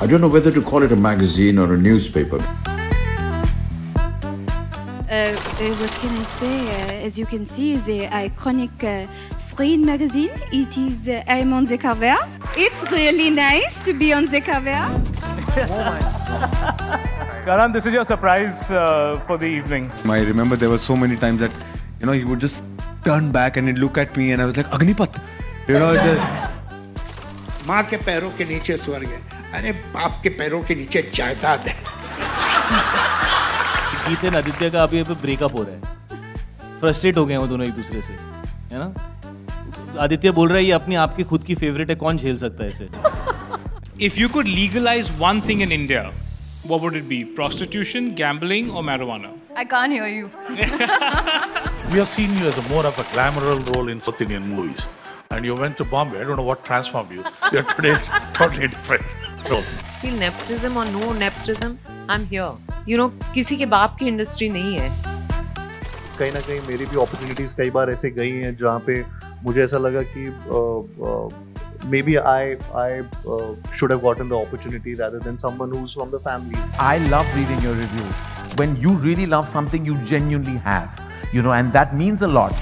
I don't know whether to call it a magazine or a newspaper. What can I say? As you can see, the iconic screen magazine. It is I'm on the cover. It's really nice to be on the cover. Karan, this is your surprise for the evening. I remember there were so many times that, he would just turn back and he'd look at me and I was like, Agnipath! माँ के पैरों के नीचे स्वर्ग है, अरे बाप के पैरों के नीचे जायदाद है। गीत और आदित्य का अभी ब्रेकअप हो रहा है, फ्रस्ट्रेट हो गए हैं वो दोनों एक दूसरे से, है ना? आदित्य बोल रहा है ये अपनी आपकी खुद की फेवरेट है, कौन झेल सकता है इसे? If you could legalize one thing in India, what would it be? Prostitution, gambling, or marijuana? I can't hear you. We have seen you as a more of a glamorous role in South Indian movies. And you went to Bombay. I don't know what transformed you. You're today totally different role. Feel nepotism or no nepotism, I'm here. किसी के बाप की industry नहीं है. कहीं ना कहीं मेरी भी opportunities कई बार ऐसे गई हैं जहाँ पे मुझे ऐसा लगा कि maybe I should have gotten the opportunity rather than someone who's from the family. I love reading your reviews. When you really love something, you genuinely have, and that means a lot.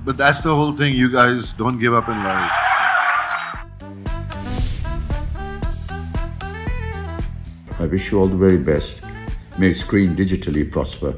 But that's the whole thing. You guys don't give up in life. I wish you all the very best. May Screen digitally prosper.